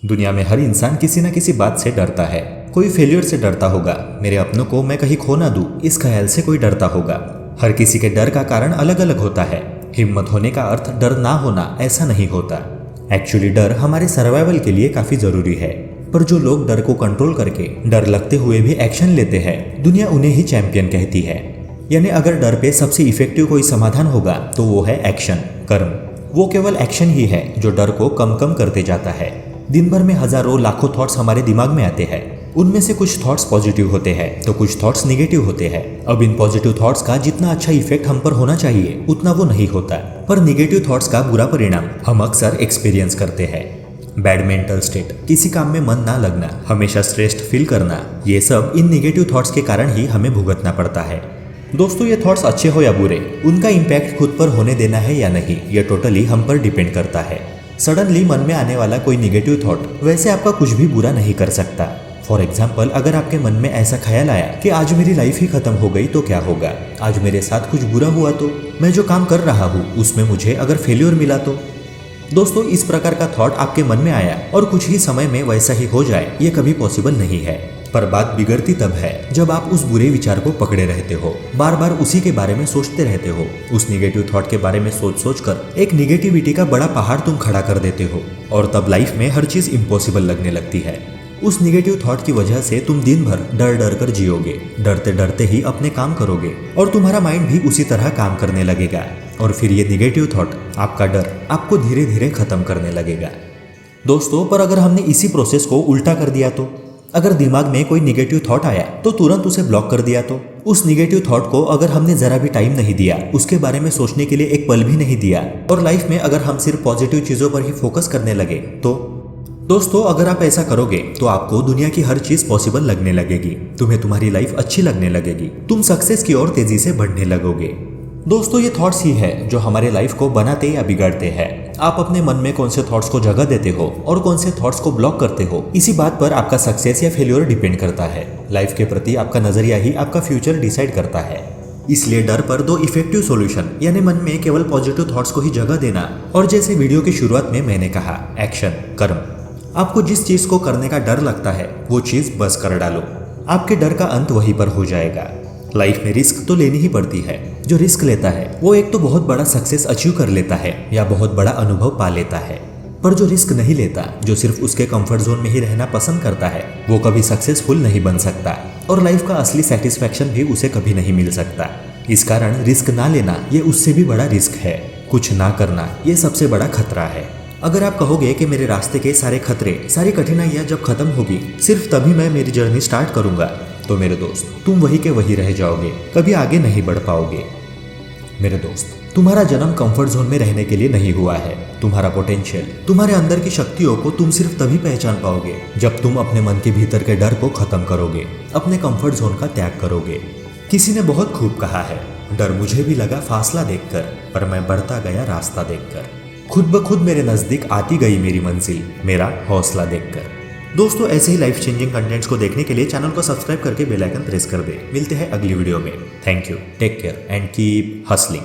दुनिया में हर इंसान किसी न किसी बात से डरता है। कोई फेलियर से डरता होगा, मेरे अपनों को मैं कहीं खो ना दूं इस ख्याल से कोई डरता होगा। हर किसी के डर का कारण अलग अलग होता है। हिम्मत होने का अर्थ डर ना होना ऐसा नहीं होता। एक्चुअली डर हमारे सर्वाइवल के लिए काफी जरूरी है, पर जो लोग डर को कंट्रोल करके डर लगते हुए भी एक्शन लेते हैं, दुनिया उन्हें ही चैंपियन कहती है। यानी अगर डर पे सबसे इफेक्टिव कोई समाधान होगा तो वो है एक्शन, कर्म। वो केवल एक्शन ही है जो डर को कम कम करते जाता है। दिन भर में हजारों लाखों थॉट्स हमारे दिमाग में आते हैं। उनमें से कुछ थॉट्स पॉजिटिव होते हैं तो कुछ थॉट्स निगेटिव होते हैं। अब इन पॉजिटिव थॉट्स का जितना अच्छा इफेक्ट हम पर होना चाहिए उतना वो नहीं होता, पर निगेटिव थॉट्स का बुरा परिणाम हम अक्सर एक्सपीरियंस करते हैं। बैड मेंटल स्टेट, किसी काम में मन ना लगना, हमेशा स्ट्रेस्ड फील करना, ये सब इन निगेटिव थॉट्स के कारण ही हमें भुगतना पड़ता है। दोस्तों, ये थॉट्स अच्छे हो या बुरे, उनका इम्पैक्ट खुद पर होने देना है या नहीं, ये टोटली हम पर डिपेंड करता है। सडनली मन में आने वाला कोई निगेटिव थॉट वैसे आपका कुछ भी बुरा नहीं कर सकता। फॉर एग्जाम्पल, अगर आपके मन में ऐसा ख्याल आया कि आज मेरी लाइफ ही खत्म हो गई तो क्या होगा, आज मेरे साथ कुछ बुरा हुआ तो, मैं जो काम कर रहा हूँ उसमें मुझे अगर फेल्योर मिला तो। दोस्तों, इस प्रकार का थॉट आपके मन में आया और कुछ ही समय में वैसा ही हो जाए, ये कभी पॉसिबल नहीं है। पर बात बिगड़ती तब है जब आप उस बुरे विचार को पकड़े रहते हो, बार बार उसी के बारे में सोचते रहते हो। उस निगेटिव थॉट के बारे में सोच सोच कर एक निगेटिविटी का बड़ा पहाड़ तुम खड़ा कर देते हो, और तब लाइफ में हर चीज इम्पॉसिबल लगने लगती है। उस निगेटिव थॉट की वजह से तुम दिन भर डर डर कर जियोगे, डरते डरते ही अपने काम करोगे और तुम्हारा माइंड भी उसी तरह काम करने लगेगा, और फिर ये निगेटिव थॉट, आपका डर, आपको धीरे धीरे खत्म करने लगेगा। दोस्तों, पर अगर हमने इसी प्रोसेस को उल्टा कर दिया तो, अगर दिमाग में कोई निगेटिव थॉट आया तो तुरंत उसे ब्लॉक कर दिया तो, उस निगेटिव थॉट को अगर हमने जरा भी टाइम नहीं दिया, उसके बारे में सोचने के लिए एक पल भी नहीं दिया, और लाइफ में अगर हम सिर्फ पॉजिटिव चीजों पर ही फोकस करने लगे तो, दोस्तों, अगर आप ऐसा करोगे तो आपको दुनिया की हर चीज पॉसिबल लगने लगेगी, तुम्हें तुम्हारी लाइफ अच्छी लगने लगेगी, तुम सक्सेस की ओर तेजी से बढ़ने लगोगे। दोस्तों, ये थॉट्स ही है जो हमारे लाइफ को बनाते या बिगाड़ते हैं। आप अपने मन में कौन से थॉट्स को जगह देते हो और कौन से थॉट्स को ब्लॉक करते हो, इसी बात पर आपका सक्सेस या फेल्योर डिपेंड करता है। लाइफ के प्रति आपका नजरिया ही आपका फ्यूचर डिसाइड करता है। इसलिए डर पर दो इफेक्टिव सॉल्यूशन, यानी मन में केवल पॉजिटिव थॉट्स को ही जगह देना, और जैसे वीडियो की शुरुआत में मैंने कहा, एक्शन, कर्म। आपको जिस चीज को करने का डर लगता है वो चीज बस कर डालो, आपके डर का अंत वहीं पर हो जाएगा। लाइफ में रिस्क तो लेनी ही पड़ती है। जो रिस्क लेता है वो एक तो बहुत बड़ा सक्सेस अचीव कर लेता है या बहुत बड़ा अनुभव पा लेता है, पर जो रिस्क नहीं लेता, जो सिर्फ उसके कंफर्ट जोन में ही रहना पसंद करता है, वो कभी सक्सेसफुल नहीं बन सकता, और लाइफ का असली सेटिस्फैक्शन भी उसे कभी नहीं मिल सकता। इस कारण रिस्क ना लेना ये उससे भी बड़ा रिस्क है। कुछ ना करना ये सबसे बड़ा खतरा है। अगर आप कहोगे कि मेरे रास्ते के सारे खतरे, सारी कठिनाइयां जब खत्म होगी सिर्फ तभी मैं मेरी जर्नी स्टार्ट करूंगा, तो मेरे दोस्त, तुम वही के वही रह जाओगे, कभी आगे नहीं बढ़ पाओगे। मेरे दोस्त, तुम्हारा जन्म कंफर्ट जोन में रहने के लिए नहीं हुआ है। तुम्हारा पोटेंशियल, तुम्हारे अंदर की शक्तियों को तुम सिर्फ तभी पहचान पाओगे जब तुम अपने मन के भीतर के डर को खत्म करोगे, अपने कंफर्ट जोन का त्याग करोगे। किसी ने बहुत खूब कहा है, डर मुझे भी लगा फासला देखकर, पर मैं बढ़ता गया रास्ता देखकर। खुद ब खुद मेरे नजदीक आती गई मेरी मंजिल, मेरा हौसला देखकर। दोस्तों, ऐसे ही लाइफ चेंजिंग कंटेंट्स को देखने के लिए चैनल को सब्सक्राइब करके बेल आइकन प्रेस कर दे। मिलते हैं अगली वीडियो में। Thank you, take care and keep hustling.